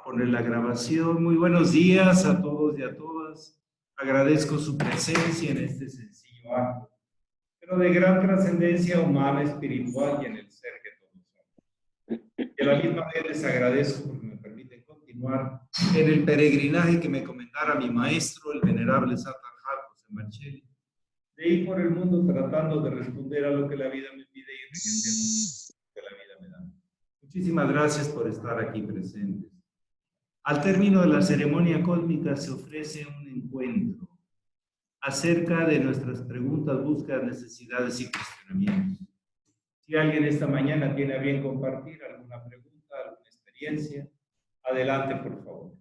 Poner la grabación. Muy buenos días a todos y a todas. Agradezco su presencia en este sencillo acto, pero de gran trascendencia humana, espiritual y en el ser que todos somos. Y a la misma vez les agradezco porque me permiten continuar en el peregrinaje que me comendara mi maestro, el venerable Satarjar José Marchelli, de ir por el mundo tratando de responder a lo que la vida me pide y enriqueciendo lo que la vida me da. Muchísimas gracias por estar aquí presentes. Al término de la ceremonia cósmica se ofrece un encuentro acerca de nuestras preguntas, búsquedas, necesidades y cuestionamientos. Si alguien esta mañana tiene a bien compartir alguna pregunta, alguna experiencia, adelante, por favor.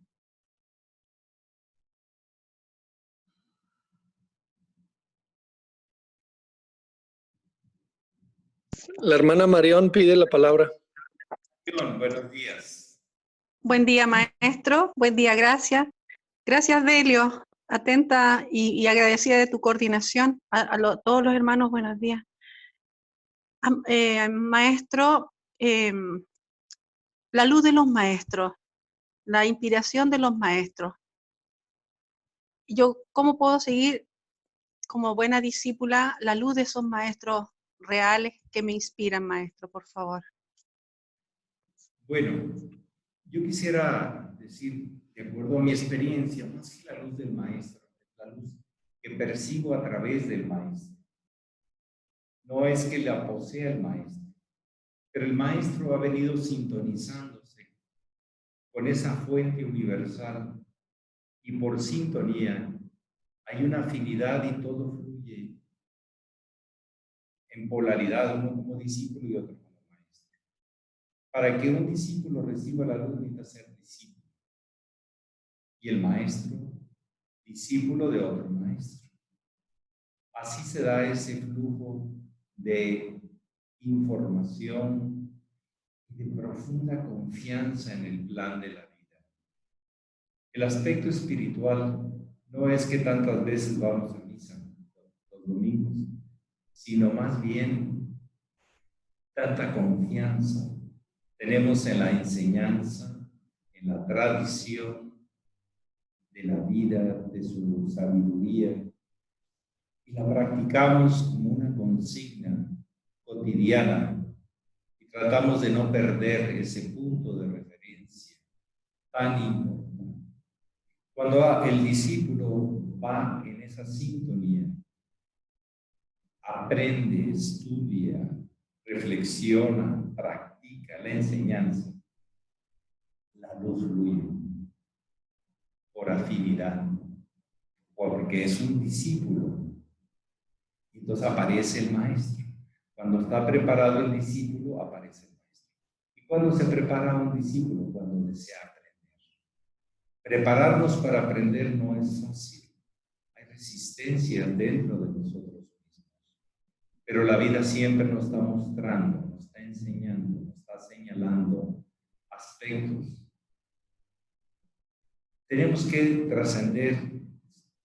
La hermana Marión pide la palabra. Buenos días. Buen día, maestro. Buen día, gracias. Gracias, Delio. Atenta y agradecida de tu coordinación. Todos los hermanos, buenos días. Maestro, la luz de los maestros, la inspiración de los maestros. Yo, ¿cómo puedo seguir como buena discípula la luz de esos maestros reales que me inspiran, maestro, por favor? Bueno, yo quisiera decir, de acuerdo a mi experiencia, más que la luz del maestro, la luz que percibo a través del maestro. No es que la posea el maestro, pero el maestro ha venido sintonizándose con esa fuente universal y por sintonía hay una afinidad y todo fluye en polaridad, uno como discípulo y otro como maestro. Para que un discípulo reciba la luz necesita ser discípulo y el maestro discípulo de otro maestro. Así se da ese flujo de información y de profunda confianza en el plan de la vida. El aspecto espiritual no es que tantas veces vamos a misa los domingos, sino más bien tanta confianza tenemos en la enseñanza, en la tradición de la vida, de su sabiduría, y la practicamos como una consigna cotidiana y tratamos de no perder ese punto de referencia tan importante. Cuando el discípulo va en esa sintonía, aprende, estudia, reflexiona, practica la enseñanza, la luz fluye por afinidad, porque es un discípulo. Entonces aparece el maestro. Cuando está preparado el discípulo, aparece el maestro. ¿Y cuándo se prepara un discípulo? Cuando desea aprender. Prepararnos para aprender no es fácil. Hay resistencia dentro de nosotros mismos. Pero la vida siempre nos está mostrando, nos está enseñando, nos está señalando aspectos. Tenemos que trascender,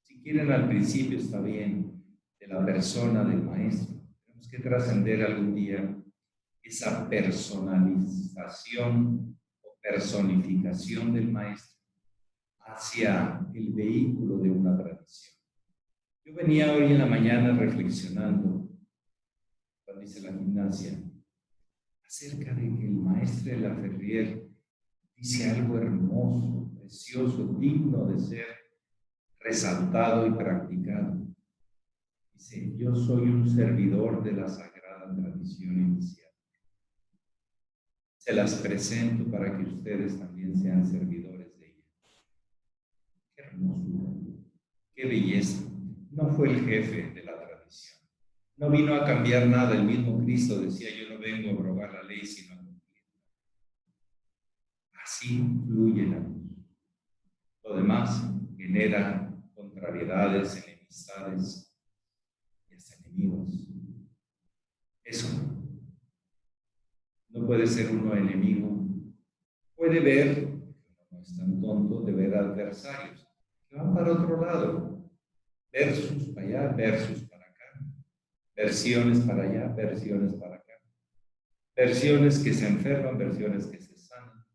si quieren al principio está bien, de la persona del maestro. Tenemos que trascender algún día esa personalización o personificación del maestro hacia el vehículo de una tradición. Yo venía hoy en la mañana reflexionando, cuando hice la gimnasia, acerca de que el maestro de la Ferrier dice algo hermoso, precioso, digno de ser resaltado y practicado. Dice, yo soy un servidor de la sagrada tradición inicial. Se las presento para que ustedes también sean servidores de ella. Qué hermosura, qué belleza. No fue el jefe de la tradición. No vino a cambiar nada. El mismo Cristo decía, yo no vengo a abrogar la ley, sino a cumplirla. Así fluye la luz. Lo demás genera contrariedades, enemistades y hasta enemigos. Eso no puede ser uno enemigo. Puede ver, no es tan tonto, de ver adversarios que van para otro lado. Versus para allá, versus para acá. Versiones para allá, versiones para acá. Versiones que se enferman, versiones que se sanan.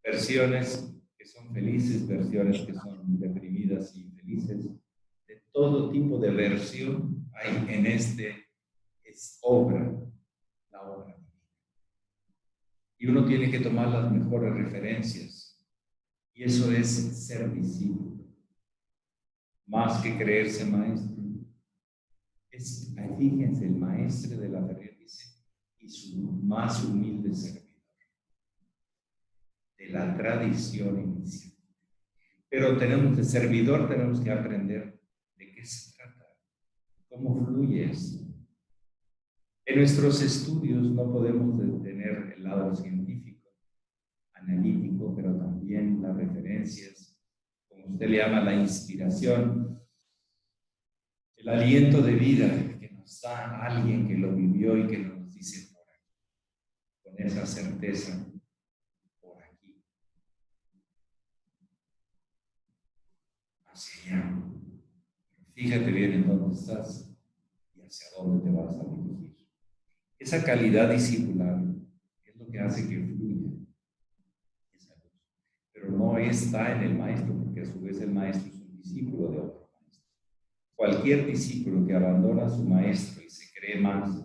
Versiones que que son felices, versiones que son deprimidas y infelices. De todo tipo de versión hay en es obra, la obra. Y uno tiene que tomar las mejores referencias. Y eso es ser discípulo. Más que creerse maestro. Fíjense, el maestro de la Ferrer dice, y su más humilde servidor. De la tradición inicial. Pero de servidor tenemos que aprender de qué se trata, cómo fluye esto. En nuestros estudios no podemos detener el lado científico, analítico, pero también las referencias, como usted le llama la inspiración, el aliento de vida que nos da alguien que lo vivió y que nos dice por aquí, con esa certeza, por aquí, hacia allá. Fíjate bien en dónde estás y hacia dónde te vas a dirigir. Esa calidad discipular es lo que hace que fluya esa luz. Pero no está en el maestro, porque a su vez el maestro es un discípulo de otro maestro. Cualquier discípulo que abandona a su maestro y se cree más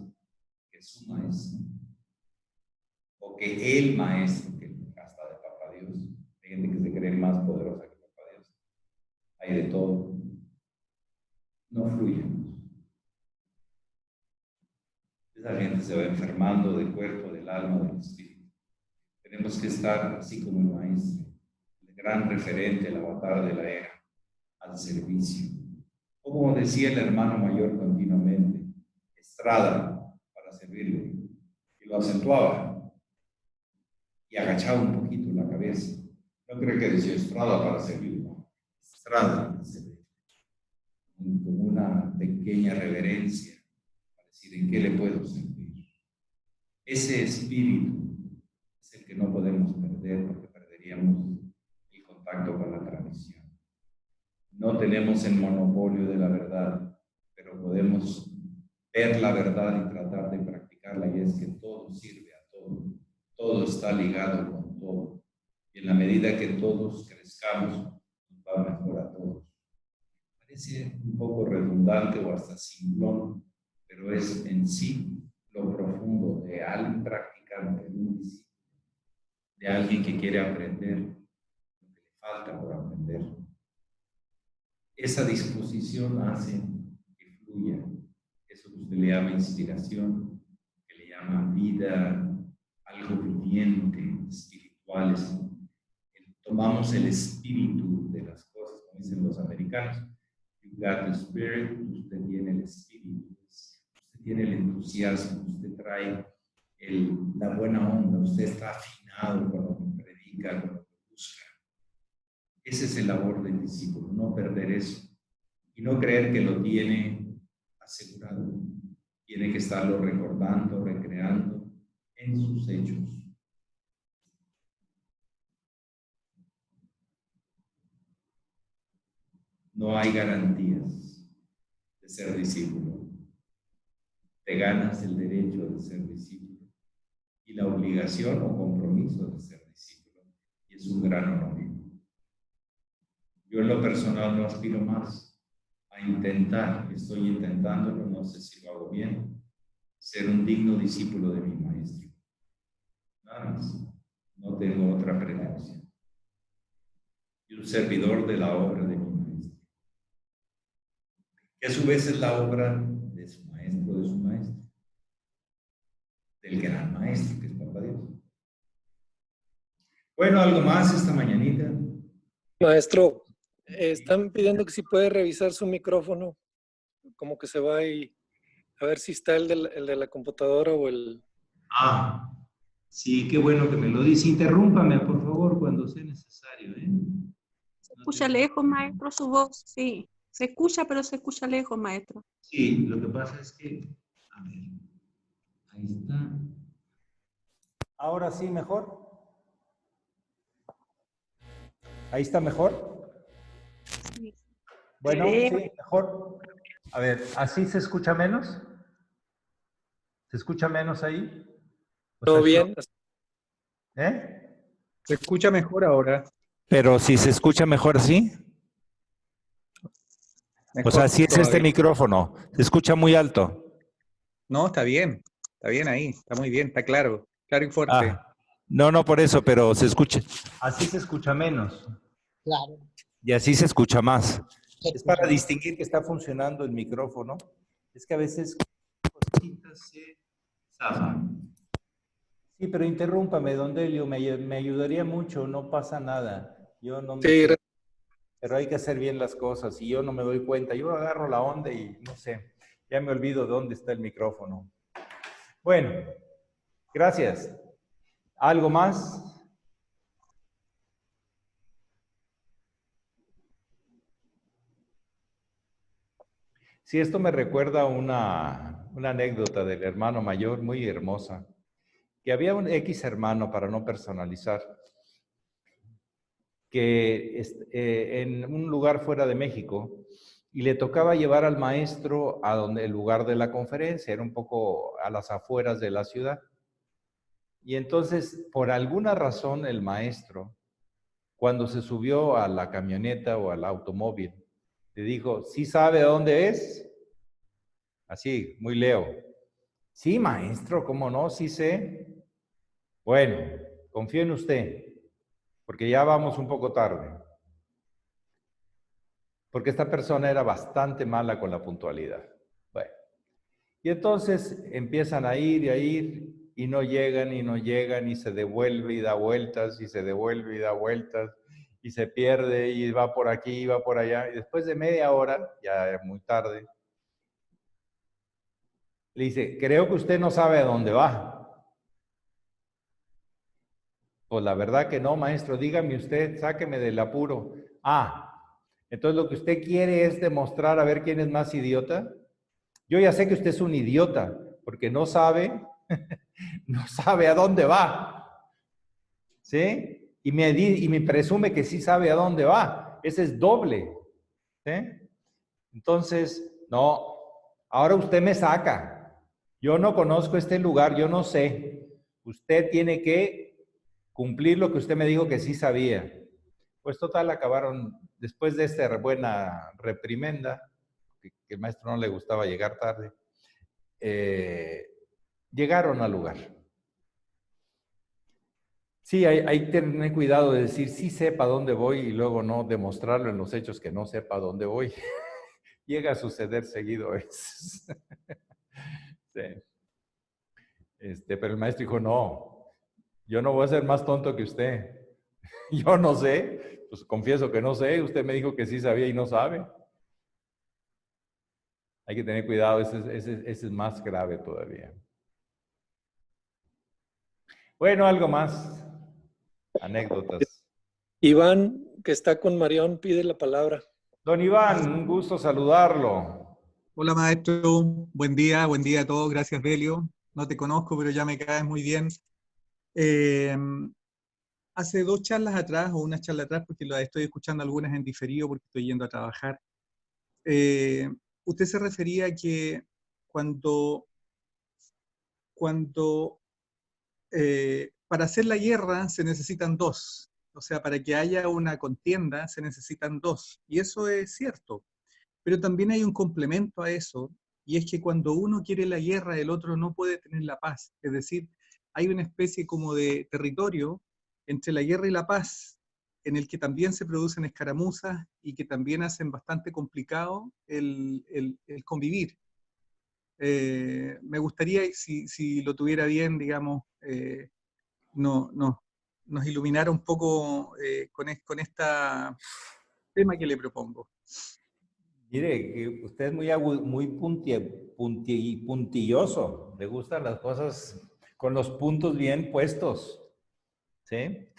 que su maestro, o que el maestro, que hasta de Papá Dios, hay gente que se cree más poderosa que Papá Dios, hay de todo, no fluye. Esa gente se va enfermando del cuerpo, del alma, del espíritu. Tenemos que estar así como el maestro, el gran referente, el avatar de la era, al servicio. Como decía el hermano mayor continuamente, estrada para servirle, y lo acentuaba y agachaba un poquito la cabeza. No creo que decía estrada para servirle, no. Estrada para servirle, como una pequeña reverencia. ¿En qué le puedo servir? Ese espíritu es el que no podemos perder, porque perderíamos el contacto con la tradición. No tenemos el monopolio de la verdad, pero podemos ver la verdad y tratar de practicarla, y es que todo sirve a todo. Todo está ligado con todo. Y en la medida que todos crezcamos, nos va mejor a todos. Parece un poco redundante o hasta simplón, pero es en sí lo profundo de alguien practicante, de un discípulo, de alguien que quiere aprender lo que le falta por aprender. Esa disposición hace que fluya eso que usted le llama inspiración, que le llama vida, algo viviente, espirituales. Tomamos el espíritu de las cosas, como dicen los americanos. You got the spirit, usted tiene el espíritu. Tiene el entusiasmo, usted trae la buena onda, usted está afinado con lo que predica, con lo que busca. Ese es el labor del discípulo, no perder eso y no creer que lo tiene asegurado. Tiene que estarlo recordando, recreando en sus hechos. No hay garantías de ser discípulo. Te ganas el derecho de ser discípulo y la obligación o compromiso de ser discípulo. Y es un gran honor. Yo en lo personal no aspiro más a intentar, estoy intentándolo, no sé si lo hago bien, ser un digno discípulo de mi maestro. Nada más. No tengo otra pretensión. Y un servidor de la obra de mi maestro, que a su vez es la obra de su maestro, del gran maestro que es Papá Dios. Bueno, algo más esta mañanita. Maestro, están pidiendo que si puede revisar su micrófono, como que se va y a ver si está el de la computadora o el... Ah, sí, qué bueno que me lo dice. Interrúmpame, por favor, cuando sea necesario. Se escucha lejos, maestro, su voz, sí. Se escucha, pero se escucha lejos, maestro. Sí, lo que pasa es que, a ver, ahí está. Ahora sí, mejor. Ahí está mejor. Sí. Bueno, sí, mejor. A ver, ¿así se escucha menos? ¿Se escucha menos ahí? ¿Todo bien? ¿Eh? Se escucha mejor ahora. Pero si se escucha mejor así. O sea, si es este micrófono, se escucha muy alto. No, está bien ahí, está muy bien, está claro y fuerte. Ah, no, por eso, pero se escucha. Así se escucha menos. Claro. Y así se escucha más. Es para distinguir que está funcionando el micrófono. Es que a veces cositas se zafan. Sí, pero interrúmpame, don Delio, me ayudaría mucho, no pasa nada. Yo no me... Sí, pero hay que hacer bien las cosas y yo no me doy cuenta. Yo agarro la onda y no sé, ya me olvido de dónde está el micrófono. Bueno, gracias. ¿Algo más? Sí, esto me recuerda una anécdota del hermano mayor muy hermosa, que había un X hermano, para no personalizar, que en un lugar fuera de México, y le tocaba llevar al maestro a donde el lugar de la conferencia, era un poco a las afueras de la ciudad. Y entonces, por alguna razón, el maestro, cuando se subió a la camioneta o al automóvil, le dijo, ¿sí sabe dónde es? Así, muy leo. Sí, maestro, ¿cómo no? Sí sé. Bueno, confío en usted, porque ya vamos un poco tarde. Porque esta persona era bastante mala con la puntualidad. Bueno, y entonces empiezan a ir, y no llegan, y no llegan, y se devuelve y da vueltas, y se devuelve y da vueltas, y se pierde, y va por aquí, y va por allá. Y después de media hora, ya es muy tarde, le dice, creo que usted no sabe a dónde va. Pues la verdad que no, maestro, dígame usted, sáqueme del apuro. Entonces lo que usted quiere es demostrar a ver quién es más idiota. Yo ya sé que usted es un idiota, porque no sabe, no sabe a dónde va. ¿Sí? Y me presume que sí sabe a dónde va. Ese es doble. ¿Sí? Entonces, no, ahora usted me saca. Yo no conozco este lugar, yo no sé. Usted tiene que cumplir lo que usted me dijo que sí sabía. Pues total, acabaron, después de esta buena reprimenda, que el maestro no le gustaba llegar tarde, llegaron al lugar. Sí, hay que tener cuidado de decir sí sepa dónde voy y luego no demostrarlo en los hechos que no sepa dónde voy. Llega a suceder seguido eso. Sí. Pero el maestro dijo, no, yo no voy a ser más tonto que usted. Yo no sé, pues confieso que no sé, usted me dijo que sí sabía y no sabe. Hay que tener cuidado, ese es más grave todavía. Bueno, algo más. Anécdotas. Iván, que está con Marión, pide la palabra. Don Iván, un gusto saludarlo. Hola maestro, buen día a todos, gracias Belio. No te conozco, pero ya me caes muy bien. Hace dos charlas atrás, o una charla atrás, porque las estoy escuchando algunas en diferido porque estoy yendo a trabajar, usted se refería a que cuando para hacer la guerra se necesitan dos, o sea, para que haya una contienda se necesitan dos, y eso es cierto, pero también hay un complemento a eso, y es que cuando uno quiere la guerra, el otro no puede tener la paz, es decir, hay una especie como de territorio entre la guerra y la paz, en el que también se producen escaramuzas y que también hacen bastante complicado el convivir. Me gustaría, si lo tuviera bien, digamos, nos iluminara un poco con este tema que le propongo. Mire, que usted es muy puntilloso. Le gustan las cosas con los puntos bien puestos. ¿Sí?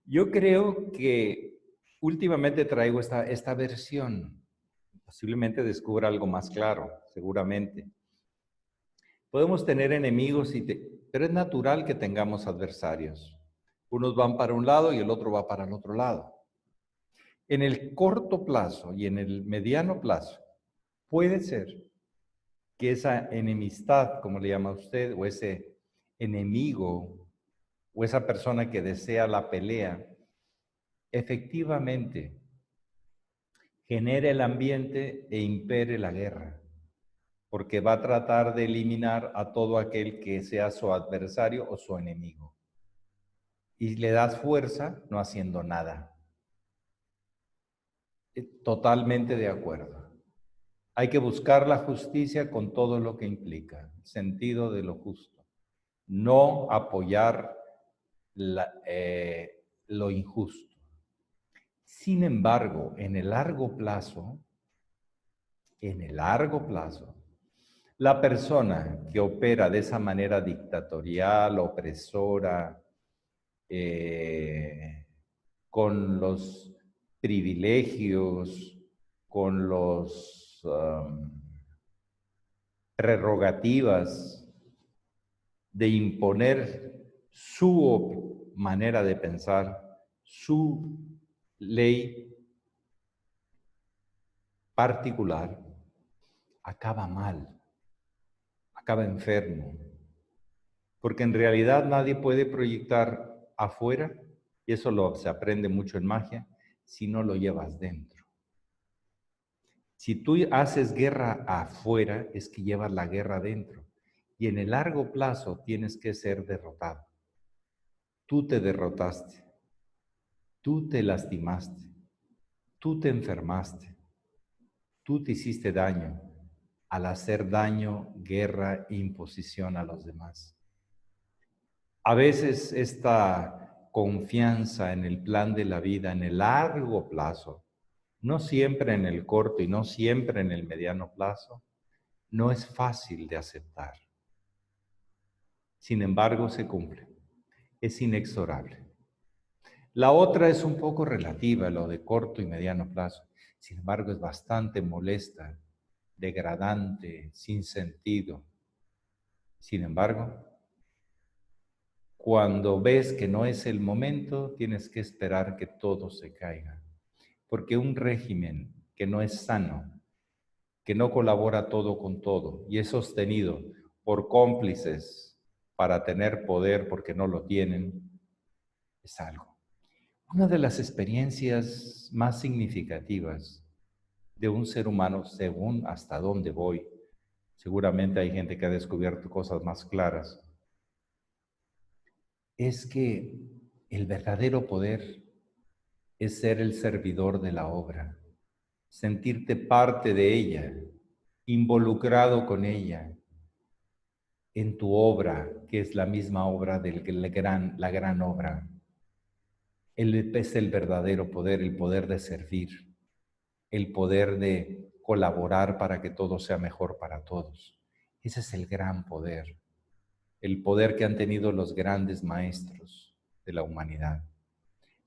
Yo creo que últimamente traigo esta versión. Posiblemente descubra algo más claro, seguramente. Podemos tener enemigos, pero es natural que tengamos adversarios. Unos van para un lado y el otro va para el otro lado. En el corto plazo y en el mediano plazo, puede ser que esa enemistad, como le llama usted, o ese enemigo, o esa persona que desea la pelea, efectivamente genere el ambiente e impere la guerra, porque va a tratar de eliminar a todo aquel que sea su adversario o su enemigo. Y le das fuerza no haciendo nada. Totalmente de acuerdo. Hay que buscar la justicia con todo lo que implica, sentido de lo justo. No apoyar lo injusto. Sin embargo, en el largo plazo, la persona que opera de esa manera dictatorial, opresora, con los privilegios, con los prerrogativas de imponer su manera de pensar, su ley particular, acaba mal, acaba enfermo, porque en realidad nadie puede proyectar afuera, y eso se aprende mucho en magia, si no lo llevas dentro. Si tú haces guerra afuera, es que llevas la guerra dentro, y en el largo plazo tienes que ser derrotado. Tú te derrotaste, tú te lastimaste, tú te enfermaste, tú te hiciste daño al hacer daño, guerra e imposición a los demás. A veces esta confianza en el plan de la vida en el largo plazo, no siempre en el corto y no siempre en el mediano plazo, no es fácil de aceptar. Sin embargo, se cumple. Es inexorable. La otra es un poco relativa, lo de corto y mediano plazo. Sin embargo, es bastante molesta, degradante, sin sentido. Sin embargo, cuando ves que no es el momento, tienes que esperar que todo se caiga. Porque un régimen que no es sano, que no colabora todo con todo y es sostenido por cómplices para tener poder porque no lo tienen, es algo. Una de las experiencias más significativas de un ser humano, según hasta dónde voy, seguramente hay gente que ha descubierto cosas más claras, es que el verdadero poder es ser el servidor de la obra, sentirte parte de ella, involucrado con ella, en tu obra, que es la misma obra de la gran obra. Es el verdadero poder, el poder de servir, el poder de colaborar para que todo sea mejor para todos. Ese es el gran poder, el poder que han tenido los grandes maestros de la humanidad.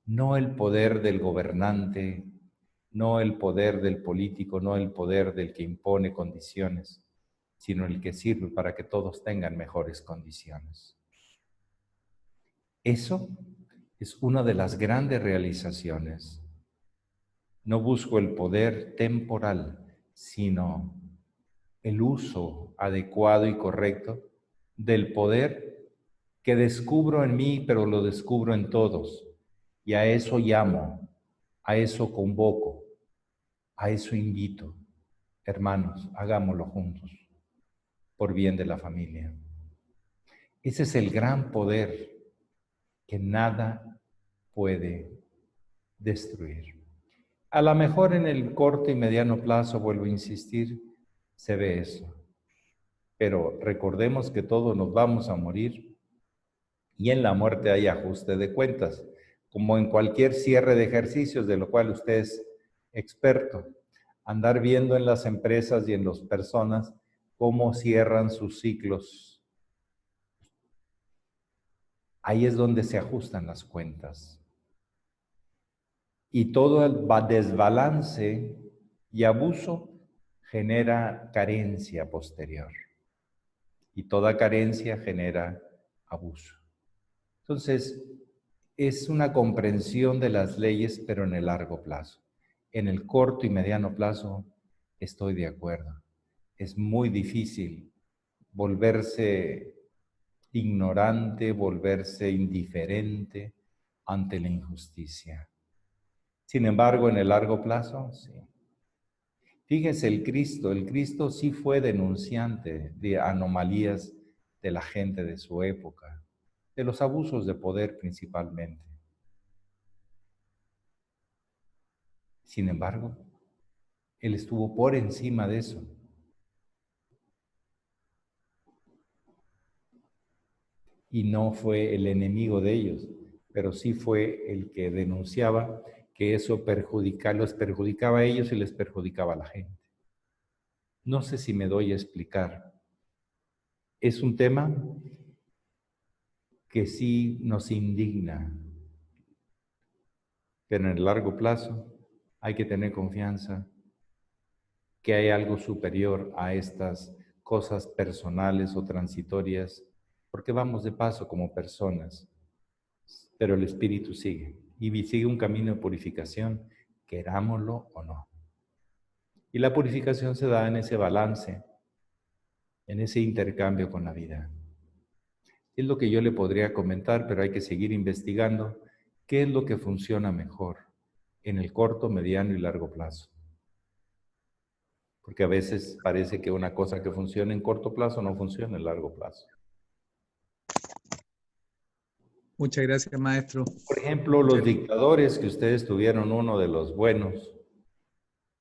No el poder del gobernante, no el poder del político, no el poder del que impone condiciones, sino el que sirve para que todos tengan mejores condiciones. Eso es una de las grandes realizaciones. No busco el poder temporal, sino el uso adecuado y correcto del poder que descubro en mí, pero lo descubro en todos. Y a eso llamo, a eso convoco, a eso invito. Hermanos, hagámoslo juntos, por bien de la familia. Ese es el gran poder que nada puede destruir. A lo mejor en el corto y mediano plazo, vuelvo a insistir, se ve eso. Pero recordemos que todos nos vamos a morir y en la muerte hay ajuste de cuentas, como en cualquier cierre de ejercicios, de lo cual usted es experto. Andar viendo en las empresas y en las personas cómo cierran sus ciclos. Ahí es donde se ajustan las cuentas. Y todo el desbalance y abuso genera carencia posterior. Y toda carencia genera abuso. Entonces, es una comprensión de las leyes, pero en el largo plazo. En el corto y mediano plazo, estoy de acuerdo. Es muy difícil volverse ignorante, volverse indiferente ante la injusticia. Sin embargo, en el largo plazo, sí. Fíjense, el Cristo sí fue denunciante de anomalías de la gente de su época, de los abusos de poder principalmente. Sin embargo, Él estuvo por encima de eso. Y no fue el enemigo de ellos, pero sí fue el que denunciaba que eso los perjudicaba a ellos y les perjudicaba a la gente. No sé si me doy a explicar. Es un tema que sí nos indigna, pero en el largo plazo hay que tener confianza que hay algo superior a estas cosas personales o transitorias, porque vamos de paso como personas, pero el Espíritu sigue, y sigue un camino de purificación, querámoslo o no. Y la purificación se da en ese balance, en ese intercambio con la vida. Es lo que yo le podría comentar, pero hay que seguir investigando qué es lo que funciona mejor en el corto, mediano y largo plazo. Porque a veces parece que una cosa que funciona en corto plazo no funciona en largo plazo. Muchas gracias, maestro. Por ejemplo, los dictadores que ustedes tuvieron, uno de los buenos,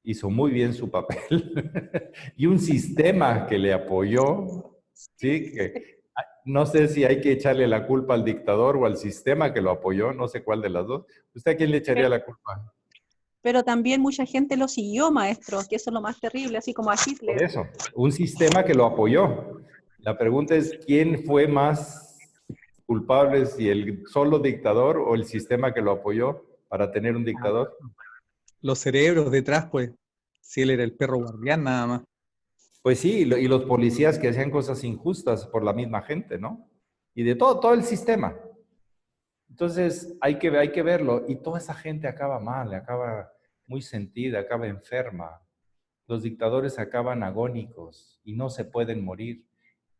hizo muy bien su papel y un sistema que le apoyó, ¿sí? Que no sé si hay que echarle la culpa al dictador o al sistema que lo apoyó, no sé cuál de las dos. ¿Usted a quién le echaría la culpa? Pero también mucha gente lo siguió, maestro, que eso es lo más terrible, así como a Por Hitler. eso, un sistema que lo apoyó. La pregunta es, ¿quién fue más culpable, si el solo dictador o el sistema que lo apoyó para tener un dictador? Los cerebros detrás, pues, si él era el perro guardián nada más. Pues sí, y los policías que hacían cosas injustas por la misma gente, ¿no? Y de todo el sistema. Entonces hay que verlo, y toda esa gente acaba mal, acaba muy sentida, acaba enferma. Los dictadores acaban agónicos y no se pueden morir.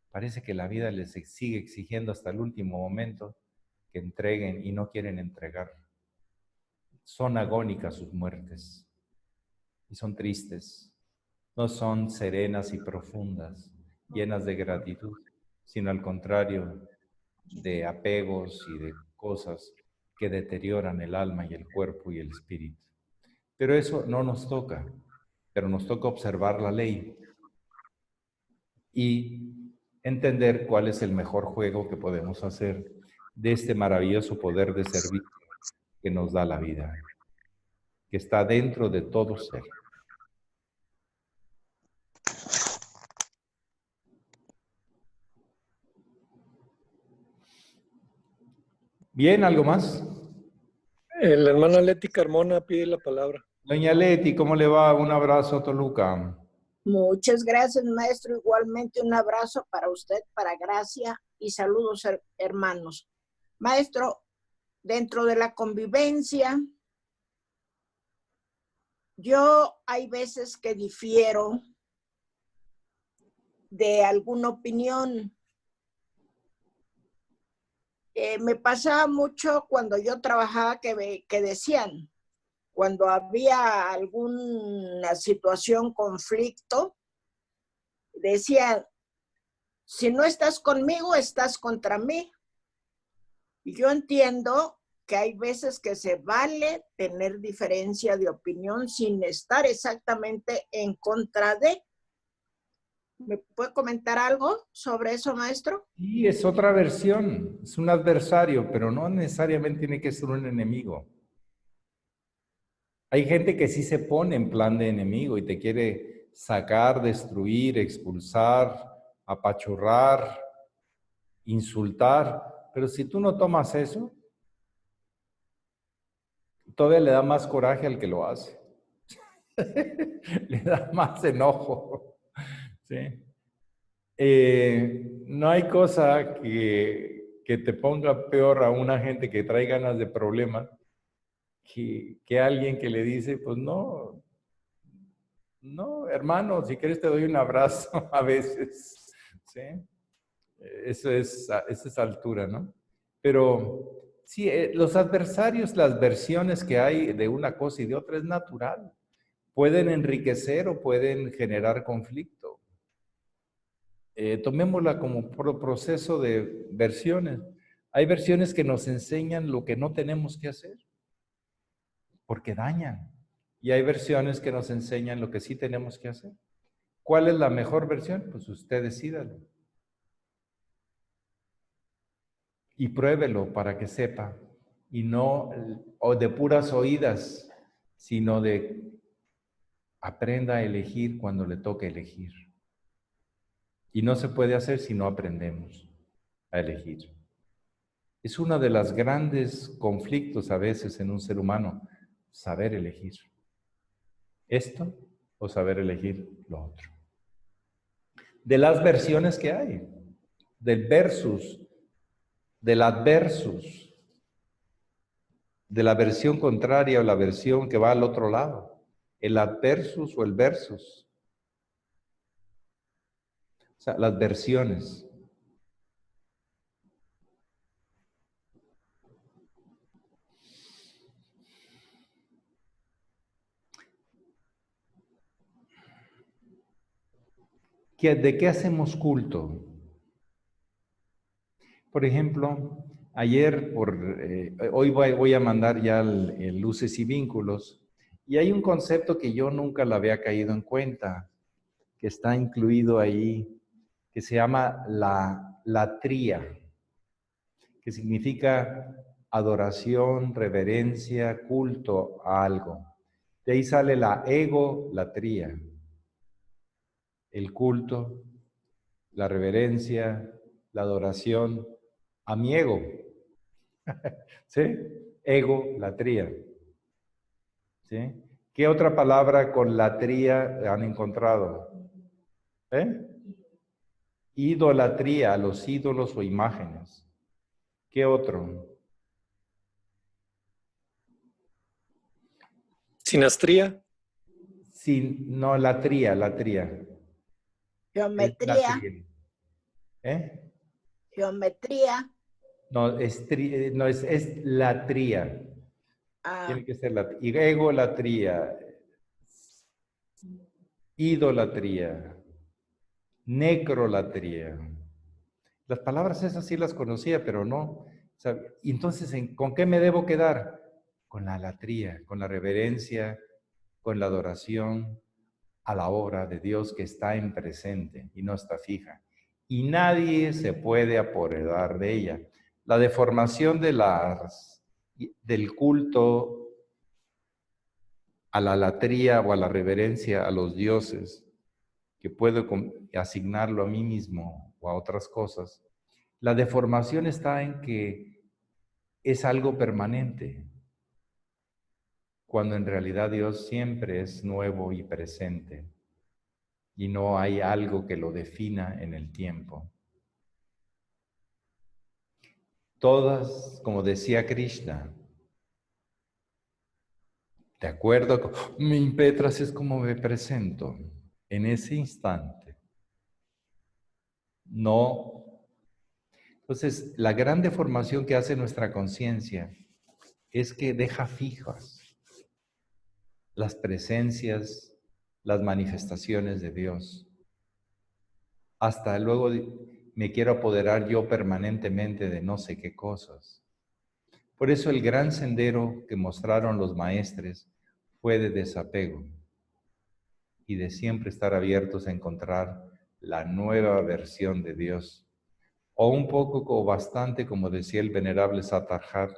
Parece que la vida les sigue exigiendo hasta el último momento que entreguen y no quieren entregar. Son agónicas sus muertes y son tristes. No son serenas y profundas, llenas de gratitud, sino al contrario, de apegos y de cosas que deterioran el alma y el cuerpo y el espíritu. Pero eso no nos toca, pero nos toca observar la ley y entender cuál es el mejor juego que podemos hacer de este maravilloso poder de servicio que nos da la vida, que está dentro de todo ser. Bien, ¿algo más? El hermano Leti Carmona pide la palabra. Doña Leti, ¿cómo le va? Un abrazo a Toluca. Muchas gracias, maestro. Igualmente un abrazo para usted, para Gracia, y saludos, hermanos. Maestro, dentro de la convivencia, yo hay veces que difiero de alguna opinión. Me pasaba mucho cuando yo trabajaba que decían, cuando había alguna situación, conflicto, decían, si no estás conmigo, estás contra mí. Y yo entiendo que hay veces que se vale tener diferencia de opinión sin estar exactamente en contra de. ¿Me puede comentar algo sobre eso, maestro? Sí, es otra versión, es un adversario, pero no necesariamente tiene que ser un enemigo. Hay gente que sí se pone en plan de enemigo y te quiere sacar, destruir, expulsar, apachurrar, insultar, pero si tú no tomas eso, todavía le da más coraje al que lo hace. Le da más enojo. ¿Sí? No hay cosa que te ponga peor a una gente que trae ganas de problemas que alguien que le dice, pues no, hermano, si quieres te doy un abrazo a veces. ¿Sí? Eso es altura, ¿no? Pero Sí, los adversarios, las versiones que hay de una cosa y de otra es natural. Pueden enriquecer o pueden generar conflicto. Tomémosla como proceso de versiones. Hay versiones que nos enseñan lo que no tenemos que hacer, porque dañan. Y hay versiones que nos enseñan lo que sí tenemos que hacer. ¿Cuál es la mejor versión? Pues usted decídalo. Y pruébelo para que sepa. Y no o de puras oídas, sino de aprenda a elegir cuando le toque elegir. Y no se puede hacer si no aprendemos a elegir. Es uno de los grandes conflictos a veces en un ser humano, saber elegir. Esto o saber elegir lo otro. De las versiones que hay, del versus, del adversus, de la versión contraria o la versión que va al otro lado, el adversus o el versus. O sea, las versiones. ¿De qué hacemos culto? Por ejemplo, ayer, hoy voy a mandar ya el luces y vínculos, y hay un concepto que yo nunca le había caído en cuenta, que está incluido ahí, que se llama la latría, que significa adoración, reverencia, culto a algo. De ahí sale la egolatría, el culto, la reverencia, la adoración a mi ego. ¿Sí? Egolatría. ¿Sí? ¿Qué otra palabra con latría han encontrado? Idolatría, a los ídolos o imágenes. ¿Qué otro? Sinastría. No, latría. Geometría. ¿Eh? Geometría. No, es latría. Ah, Tiene que ser latría. Egolatría. Idolatría. Necrolatría. Las palabras esas sí las conocía, pero no. O sea, y entonces, ¿con qué me debo quedar? Con la latría, con la reverencia, con la adoración a la obra de Dios que está en presente y no está fija. Y nadie se puede apoderar de ella. La deformación del culto a la latría o a la reverencia a los dioses, que puedo asignarlo a mí mismo o a otras cosas, la deformación está en que es algo permanente, cuando en realidad Dios siempre es nuevo y presente y no hay algo que lo defina en el tiempo. Todas, como decía Krishna, de acuerdo con mi impetras es como me presento en ese instante. No. Entonces, la gran deformación que hace nuestra conciencia es que deja fijas las presencias, las manifestaciones de Dios. Hasta luego me quiero apoderar yo permanentemente de no sé qué cosas. Por eso el gran sendero que mostraron los maestres fue de desapego y de siempre estar abiertos a encontrar la nueva versión de Dios. O un poco o bastante, como decía el venerable Satarhat,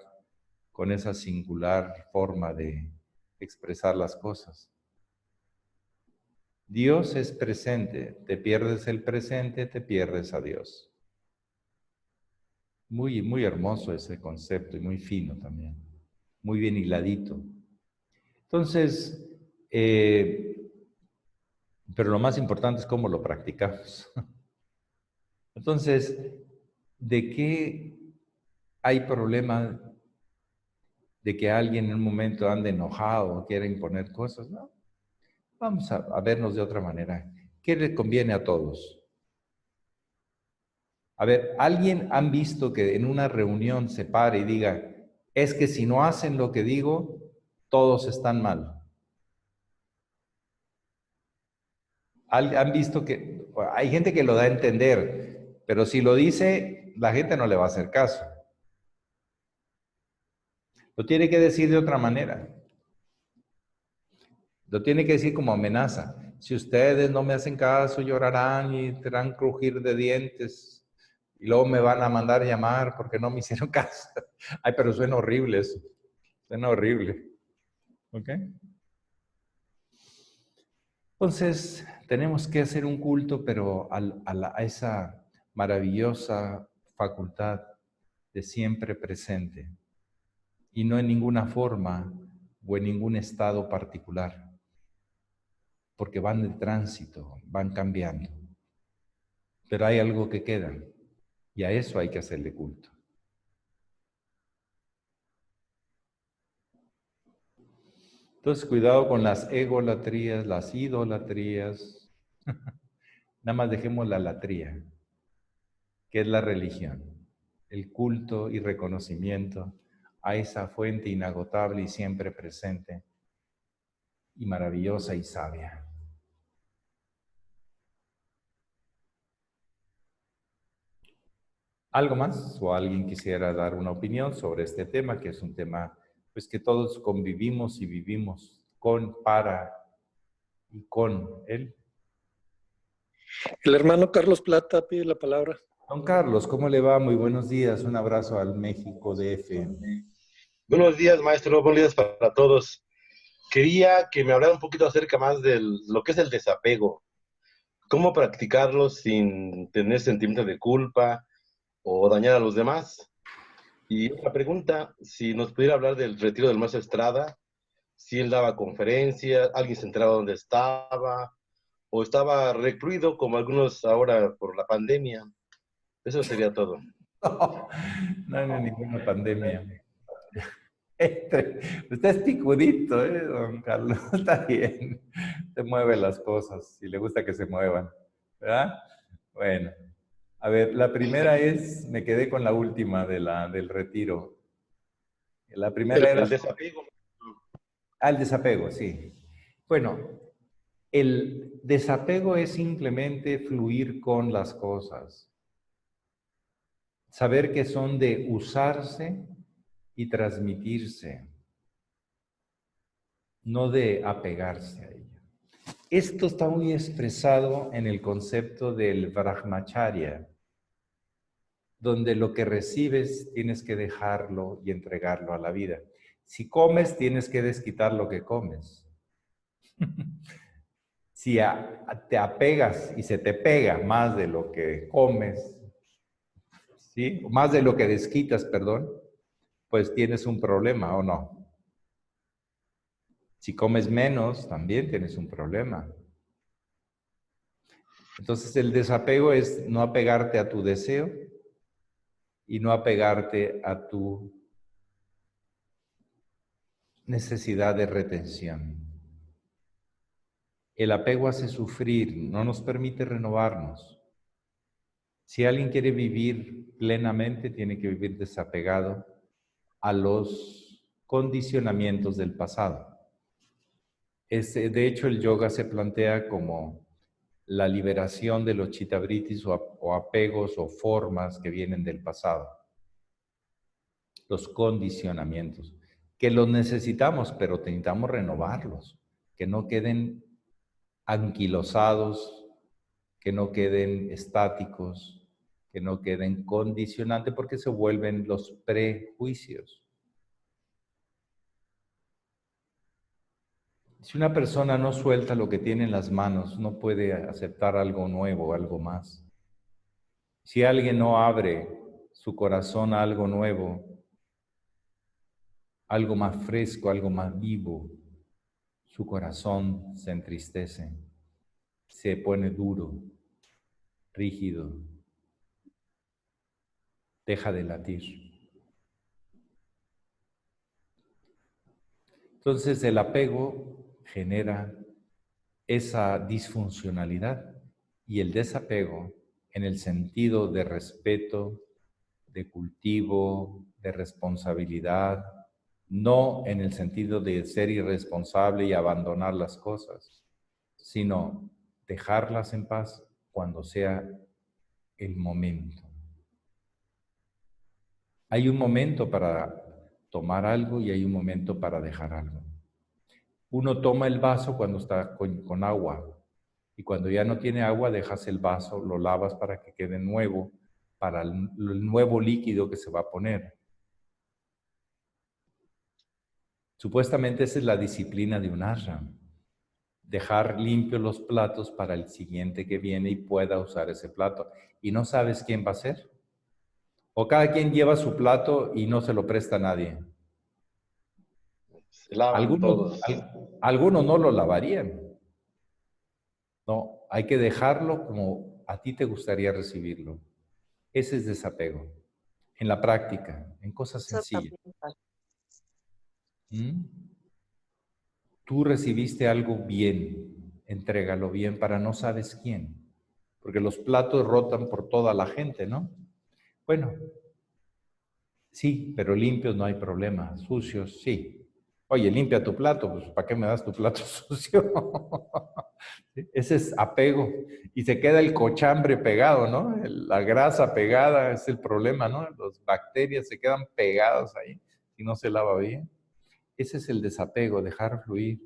con esa singular forma de expresar las cosas. Dios es presente, te pierdes el presente, te pierdes a Dios. Muy, muy hermoso ese concepto y muy fino también, muy bien hiladito. Entonces, pero lo más importante es cómo lo practicamos. Entonces, ¿de qué hay problema de que alguien en un momento ande enojado o quiera imponer cosas? No. Vamos a vernos de otra manera. ¿Qué le conviene a todos? A ver, ¿alguien han visto que en una reunión se pare y diga, es que si no hacen lo que digo, todos están mal. Han visto que hay gente que lo da a entender, pero si lo dice, la gente no le va a hacer caso. Lo tiene que decir de otra manera. Lo tiene que decir como amenaza. Si ustedes no me hacen caso, llorarán y tendrán crujir de dientes. Y luego me van a mandar llamar porque no me hicieron caso. Ay, pero suena horrible eso. Suena horrible. ¿Ok? Entonces, tenemos que hacer un culto, pero a esa maravillosa facultad de siempre presente. Y no en ninguna forma o en ningún estado particular. Porque van de tránsito, van cambiando. Pero hay algo que queda, y a eso hay que hacerle culto. Entonces, cuidado con las egolatrías, las idolatrías. Nada más dejemos la latría, que es la religión, el culto y reconocimiento a esa fuente inagotable y siempre presente, y maravillosa y sabia. ¿Algo más? ¿O alguien quisiera dar una opinión sobre este tema, que es un tema pues que todos convivimos y vivimos con, para y con él? El hermano Carlos Plata pide la palabra. Don Carlos, ¿cómo le va? Muy buenos días. Un abrazo al México DF. Buenos días, maestro. Buenos días para todos. Quería que me hablara un poquito acerca más de lo que es el desapego. ¿Cómo practicarlo sin tener sentimiento de culpa o dañar a los demás? Y otra pregunta, si nos pudiera hablar del retiro del maestro Estrada, si él daba conferencias, alguien se enteraba dónde estaba, o estaba recluido como algunos ahora por la pandemia. Eso sería todo. No hay ninguna pandemia. Usted es picudito, don Carlos. Está bien. Se mueve las cosas y le gusta que se muevan, ¿verdad? Bueno, a ver, la primera es, me quedé con la última del retiro. La primera era... El desapego. El desapego, sí. Bueno, el desapego es simplemente fluir con las cosas. Saber que son de usarse y transmitirse, no de apegarse a ello. Esto está muy expresado en el concepto del Brahmacharya, donde lo que recibes tienes que dejarlo y entregarlo a la vida. Si comes, tienes que desquitar lo que comes. Si te apegas y se te pega más de lo que comes, ¿sí? Más de lo que desquitas, perdón, pues tienes un problema, ¿o no? Si comes menos, también tienes un problema. Entonces, el desapego es no apegarte a tu deseo y no apegarte a tu necesidad de retención. El apego hace sufrir, no nos permite renovarnos. Si alguien quiere vivir plenamente, tiene que vivir desapegado a los condicionamientos del pasado. De hecho, el yoga se plantea como la liberación de los chittabritis o apegos o formas que vienen del pasado. Los condicionamientos, que los necesitamos, pero necesitamos renovarlos, que no queden anquilosados, que no queden estáticos, que no queden condicionantes, porque se vuelven los prejuicios. Si una persona no suelta lo que tiene en las manos, no puede aceptar algo nuevo, algo más. Si alguien no abre su corazón a algo nuevo, algo más fresco, algo más vivo, su corazón se entristece, se pone duro, rígido, deja de latir. Entonces el apego genera esa disfuncionalidad y el desapego, en el sentido de respeto, de cultivo, de responsabilidad, no en el sentido de ser irresponsable y abandonar las cosas, sino dejarlas en paz cuando sea el momento. Hay un momento para tomar algo y hay un momento para dejar algo. Uno toma el vaso cuando está con agua y cuando ya no tiene agua dejas el vaso, lo lavas para que quede nuevo, para el nuevo líquido que se va a poner. Supuestamente esa es la disciplina de un ashram. Dejar limpios los platos para el siguiente que viene y pueda usar ese plato. Y no sabes quién va a ser. O cada quien lleva su plato y no se lo presta a nadie. Se lavan todos. Algunos no lo lavarían. No, hay que dejarlo como a ti te gustaría recibirlo. Ese es desapego. En la práctica, en cosas sencillas. ¿Mm? Tú recibiste algo bien, entrégalo bien para no sabes quién. Porque los platos rotan por toda la gente, ¿no? Bueno, sí, pero limpios no hay problema. Sucios, sí. Oye, limpia tu plato, pues ¿para qué me das tu plato sucio? Ese es apego. Y se queda el cochambre pegado, ¿no? La grasa pegada es el problema, ¿no? Las bacterias se quedan pegadas ahí si no se lava bien. Ese es el desapego, dejar fluir,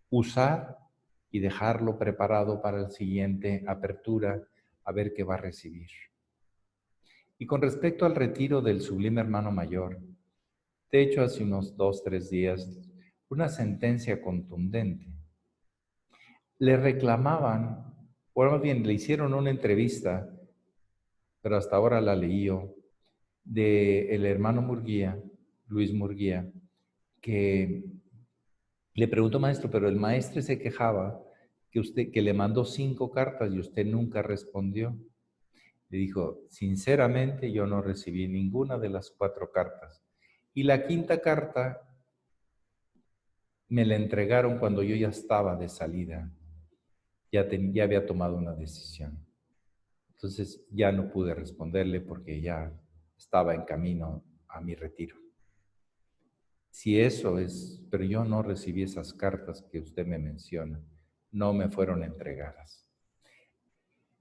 usar y dejarlo preparado para el siguiente apertura, a ver qué va a recibir. Y con respecto al retiro del Sublime Hermano Mayor, de hecho hace unos 2, 3 días, una sentencia contundente. Le reclamaban, o más bien le hicieron una entrevista, pero hasta ahora la leí yo, del hermano Murguía, Luis Murguía, que le preguntó, maestro, pero el maestro se quejaba que le mandó 5 cartas y usted nunca respondió. Le dijo, sinceramente yo no recibí ninguna de las 4 cartas. Y la 5ª carta me la entregaron cuando yo ya estaba de salida. Ya había tomado una decisión. Entonces ya no pude responderle porque ya estaba en camino a mi retiro. Si eso es, pero yo no recibí esas cartas que usted me menciona, no me fueron entregadas.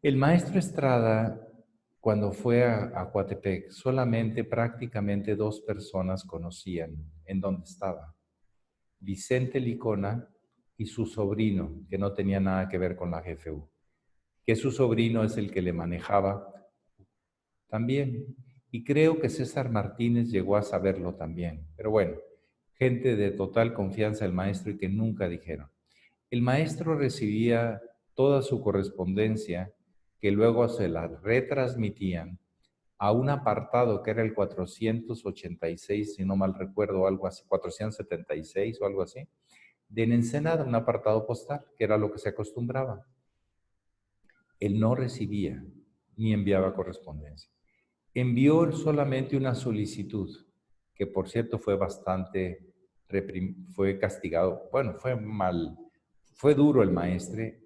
El maestro Estrada, cuando fue a Coatepec, solamente prácticamente 2 personas conocían en dónde estaba. Vicente Licona y su sobrino, que no tenía nada que ver con la GFU, que su sobrino es el que le manejaba también. Y creo que César Martínez llegó a saberlo también. Pero bueno, gente de total confianza del maestro y que nunca dijeron. El maestro recibía toda su correspondencia que luego se la retransmitían a un apartado que era el 486, si no mal recuerdo, algo así, 476 o algo así, de Ensenada, un apartado postal, que era lo que se acostumbraba. Él no recibía ni enviaba correspondencia. Envió solamente una solicitud, que por cierto fue bastante, fue castigado, bueno, fue duro el maestre.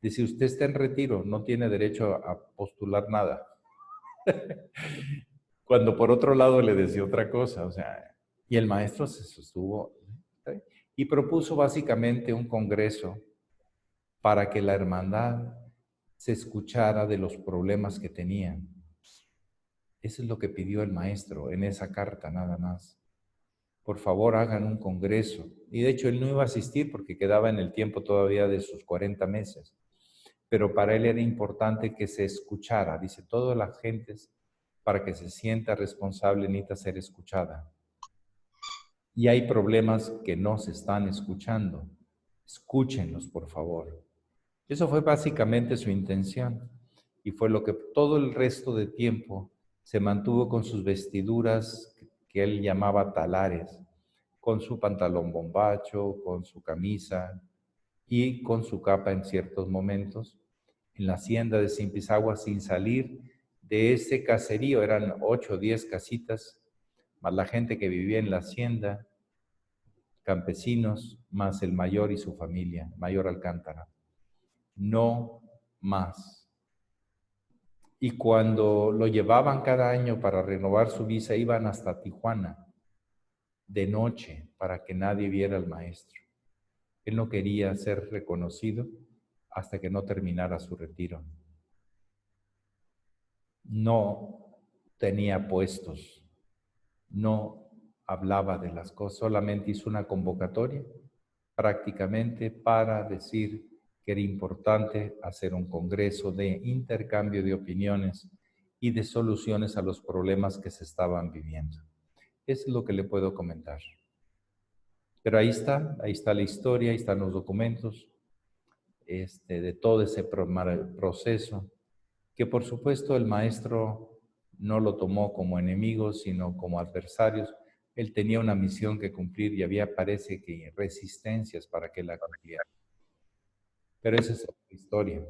Dice, usted está en retiro, no tiene derecho a postular nada. Cuando por otro lado le decía otra cosa, o sea, y el maestro se sostuvo y propuso básicamente un congreso para que la hermandad se escuchara de los problemas que tenían. Eso es lo que pidió el maestro en esa carta, nada más. Por favor, hagan un congreso. Y de hecho, él no iba a asistir porque quedaba en el tiempo todavía de sus 40 meses. Pero para él era importante que se escuchara. Dice, todas las gentes, para que se sienta responsable, necesita ser escuchada. Y hay problemas que no se están escuchando. Escúchenlos, por favor. Eso fue básicamente su intención. Y fue lo que todo el resto de tiempo se mantuvo con sus vestiduras que él llamaba talares, con su pantalón bombacho, con su camisa y con su capa en ciertos momentos, en la hacienda de Simpisagua sin salir de ese caserío. Eran 8 o 10 casitas, más la gente que vivía en la hacienda, campesinos, más el mayor y su familia, Mayor Alcántara. No más. Y cuando lo llevaban cada año para renovar su visa, iban hasta Tijuana de noche para que nadie viera al maestro. Él no quería ser reconocido hasta que no terminara su retiro. No tenía puestos, no hablaba de las cosas, solamente hizo una convocatoria prácticamente para decir que era importante hacer un congreso de intercambio de opiniones y de soluciones a los problemas que se estaban viviendo. Eso es lo que le puedo comentar. Pero ahí está la historia, ahí están los documentos de todo ese proceso, que por supuesto el maestro no lo tomó como enemigo, sino como adversarios. Él tenía una misión que cumplir y había, parece que, resistencias para que la cumpliera. Pero esa es otra historia.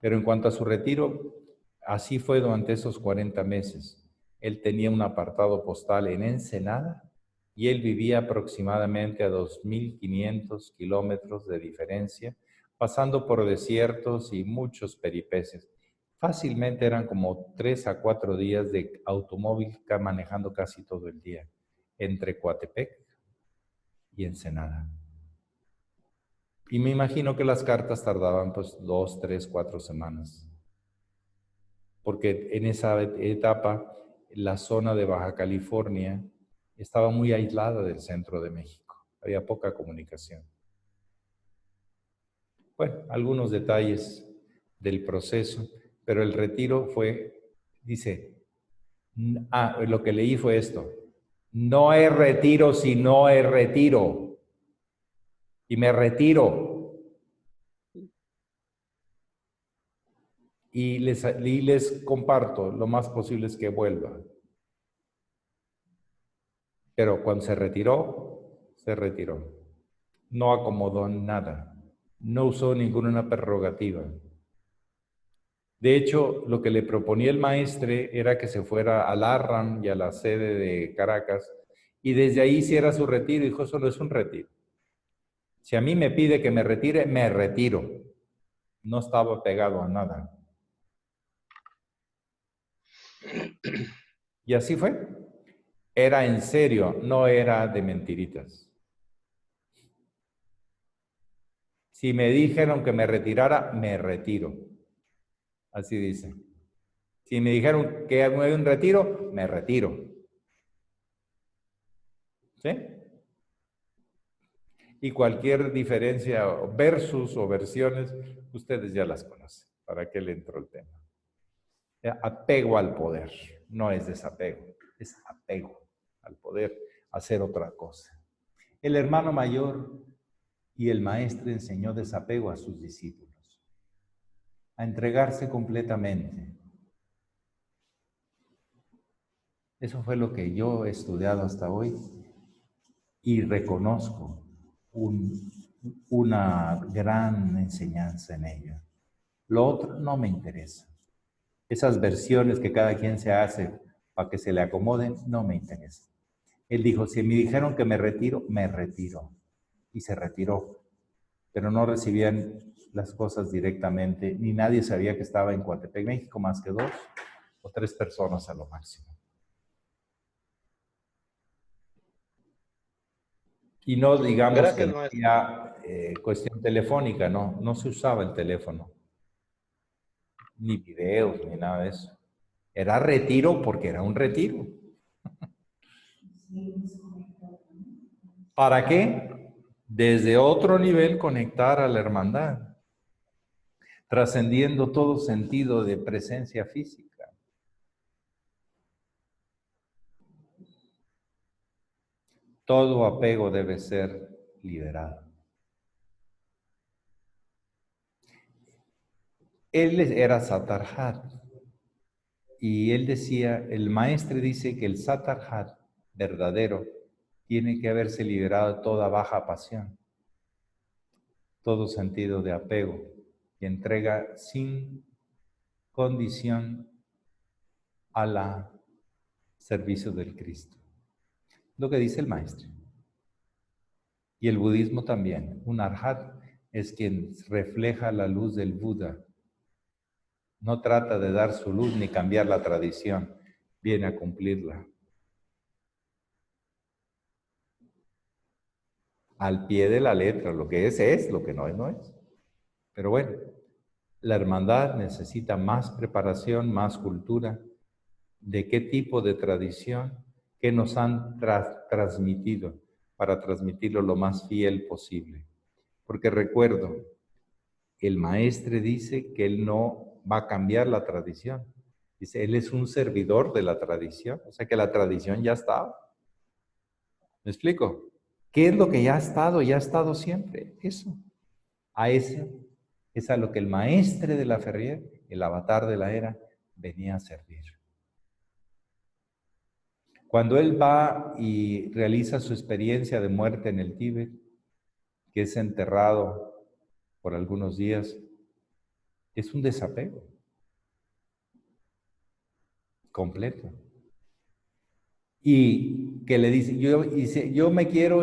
Pero en cuanto a su retiro, así fue durante esos 40 meses. Él tenía un apartado postal en Ensenada y él vivía aproximadamente a 2.500 kilómetros de diferencia, pasando por desiertos y muchos peripecias. Fácilmente eran como 3 a 4 días de automóvil manejando casi todo el día, entre Coatepec y Ensenada. Y me imagino que las cartas tardaban pues 2, 3, 4 semanas. Porque en esa etapa, la zona de Baja California estaba muy aislada del centro de México. Había poca comunicación. Bueno, algunos detalles del proceso, pero el retiro fue, dice, lo que leí fue esto: no es retiro si no es retiro. Y me retiro. Y les comparto, lo más posible es que vuelva. Pero cuando se retiró, se retiró. No acomodó nada. No usó ninguna prerrogativa. De hecho, lo que le proponía el maestre era que se fuera al ARRAM y a la sede de Caracas y desde ahí hiciera su retiro. Dijo, eso no es un retiro. Si a mí me pide que me retire, me retiro. No estaba pegado a nada. Y así fue. Era en serio, no era de mentiritas. Si me dijeron que me retirara, me retiro. Así dice. Si me dijeron que haga un retiro, me retiro. ¿Sí? Y cualquier diferencia, versus o versiones, ustedes ya las conocen. ¿Para qué le entró el tema? Apego al poder, no es desapego, es apego al poder, hacer otra cosa. El hermano mayor y el maestro enseñó desapego a sus discípulos, a entregarse completamente. Eso fue lo que yo he estudiado hasta hoy y reconozco una gran enseñanza en ello. Lo otro no me interesa. Esas versiones que cada quien se hace para que se le acomoden, no me interesa. Él dijo, si me dijeron que me retiro, me retiro. Y se retiró. Pero no recibían las cosas directamente, ni nadie sabía que estaba en Coatepec, México, más que 2 o 3 personas a lo máximo. Y no digamos Gracias, que maestro. había cuestión telefónica, no se usaba el teléfono, ni videos, ni nada de eso. Era retiro porque era un retiro. ¿Para qué? Desde otro nivel conectar a la hermandad, trascendiendo todo sentido de presencia física. Todo apego debe ser liberado. Él era Satarhat y él decía, el maestro dice que el Satarhat verdadero tiene que haberse liberado de toda baja pasión, todo sentido de apego y entrega sin condición a la servicio del Cristo. Lo que dice el maestro. Y el budismo también. Un arhat es quien refleja la luz del Buda. No trata de dar su luz ni cambiar la tradición, viene a cumplirla. Al pie de la letra, lo que es, lo que no es, no es. Pero bueno, la hermandad necesita más preparación, más cultura. ¿De qué tipo de tradición? ¿Qué nos han transmitido para transmitirlo lo más fiel posible? Porque recuerdo, el maestre dice que él no va a cambiar la tradición. Dice, él es un servidor de la tradición. O sea que la tradición ya estaba. ¿Me explico? ¿Qué es lo que ya ha estado siempre? Eso. A ese es a lo que el maestre de la Ferrier, el avatar de la era, venía a servir. Cuando él va y realiza su experiencia de muerte en el Tíbet, que es enterrado por algunos días, es un desapego completo. Y que le dice, yo me quiero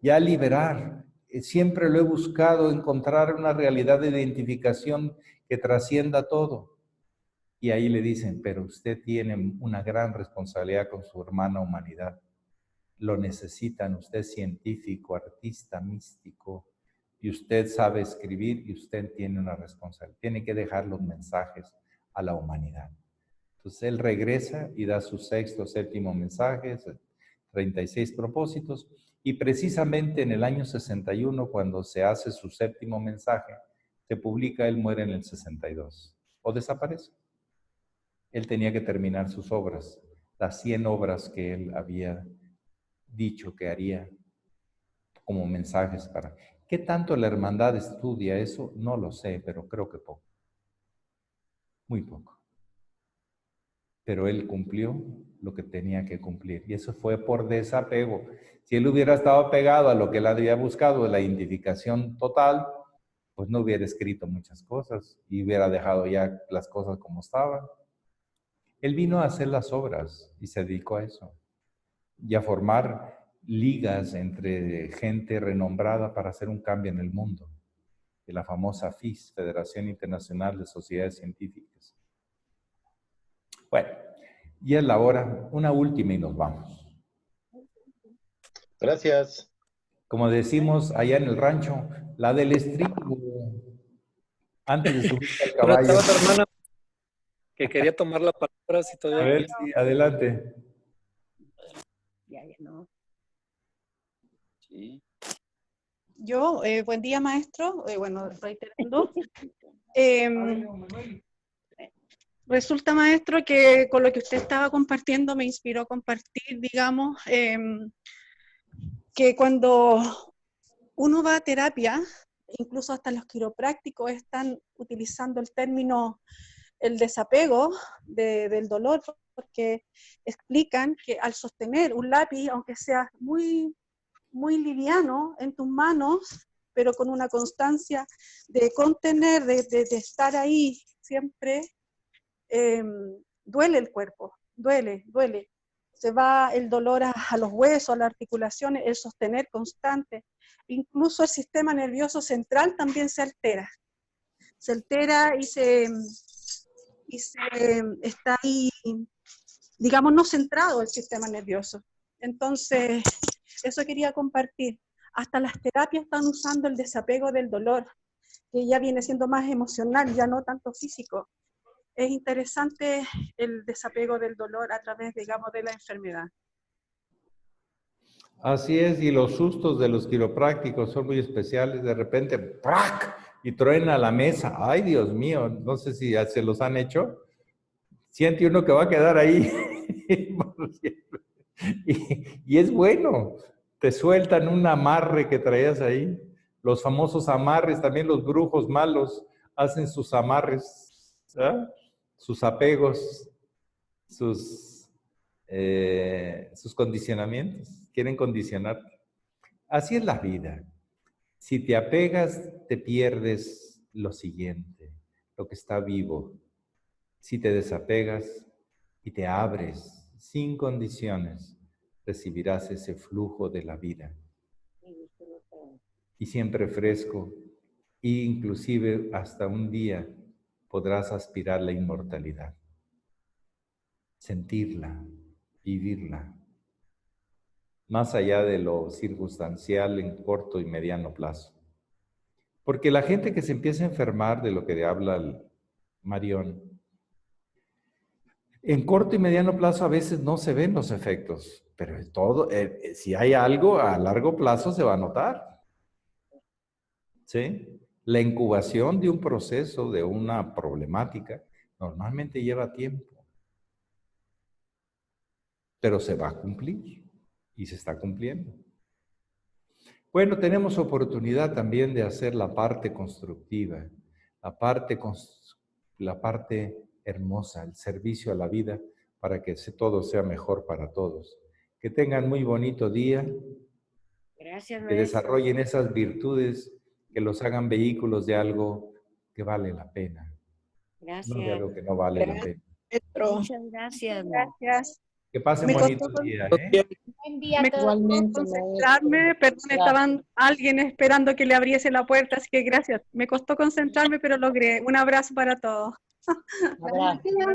ya liberar. Siempre lo he buscado, encontrar una realidad de identificación que trascienda todo. Y ahí le dicen, pero usted tiene una gran responsabilidad con su hermana humanidad. Lo necesitan, usted es científico, artista, místico, y usted sabe escribir y usted tiene una responsabilidad. Tiene que dejar los mensajes a la humanidad. Entonces él regresa y da su sexto, séptimo mensaje, 36 propósitos, y precisamente en el año 61, cuando se hace su séptimo mensaje, se publica, él muere en el 62, o desaparece. Él tenía que terminar sus obras, las 100 obras que él había dicho que haría como mensajes para... ¿Qué tanto la hermandad estudia eso? No lo sé, pero creo que poco. Muy poco. Pero él cumplió lo que tenía que cumplir. Y eso fue por desapego. Si él hubiera estado pegado a lo que él había buscado, la identificación total, pues no hubiera escrito muchas cosas y hubiera dejado ya las cosas como estaban. Él vino a hacer las obras y se dedicó a eso. Y a formar ligas entre gente renombrada para hacer un cambio en el mundo. De la famosa FIS, Federación Internacional de Sociedades Científicas. Bueno, ya es la hora, una última y nos vamos. Gracias. Como decimos allá en el rancho, la del estribo, antes de subir al Ahora caballo. estaba tu hermana que quería tomar la palabra, si A todavía ver, sí, adelante. Ya no. Sí. Yo, buen día, maestro. Bueno, reiterando. Em, Resulta, maestro, que con lo que usted estaba compartiendo me inspiró a compartir, digamos, que cuando uno va a terapia, incluso hasta los quiroprácticos están utilizando el término el desapego del dolor, porque explican que al sostener un lápiz, aunque sea muy, muy liviano en tus manos, pero con una constancia de contener, de estar ahí siempre, duele el cuerpo, duele. Se va el dolor a los huesos, a las articulaciones, el sostener constante. Incluso el sistema nervioso central también se altera. Se altera y está ahí, digamos, no centrado el sistema nervioso. Entonces, eso quería compartir. Hasta las terapias están usando el desapego del dolor, que ya viene siendo más emocional, ya no tanto físico. Es interesante el desapego del dolor a través, digamos, de la enfermedad. Así es, y los sustos de los quiroprácticos son muy especiales. De repente, ¡prac! Y truena la mesa. Ay, Dios mío, no sé si ya se los han hecho. Siente uno que va a quedar ahí. y es bueno. Te sueltan un amarre que traías ahí. Los famosos amarres, también los brujos malos hacen sus amarres, ¿eh? Sus apegos, sus condicionamientos. Quieren condicionarte. Así es la vida. Si te apegas, te pierdes lo siguiente, lo que está vivo. Si te desapegas y te abres sin condiciones, recibirás ese flujo de la vida. Y siempre fresco, e inclusive hasta un día podrás aspirar la inmortalidad. Sentirla, vivirla. Más allá de lo circunstancial en corto y mediano plazo. Porque la gente que se empieza a enfermar, de lo que habla el Marión, en corto y mediano plazo a veces no se ven los efectos, pero si hay algo a largo plazo se va a notar. ¿Sí? La incubación de un proceso, de una problemática, normalmente lleva tiempo, pero se va a cumplir y se está cumpliendo. Bueno, tenemos oportunidad también de hacer la parte constructiva, la parte hermosa, el servicio a la vida, para que todo sea mejor para todos. Que tengan muy bonito día. Gracias, que maestro. desarrollen esas virtudes que los hagan vehículos de algo que vale la pena, Gracias. no de algo que no vale la pena. Muchas gracias. Gracias. Que pasen Me bonito costó día, ¿eh? Buen día a Me todos. costó concentrarme, perdón, estaban alguien esperando que le abriese la puerta, así que gracias. Me costó concentrarme, pero logré. Un abrazo para todos. Abrazo.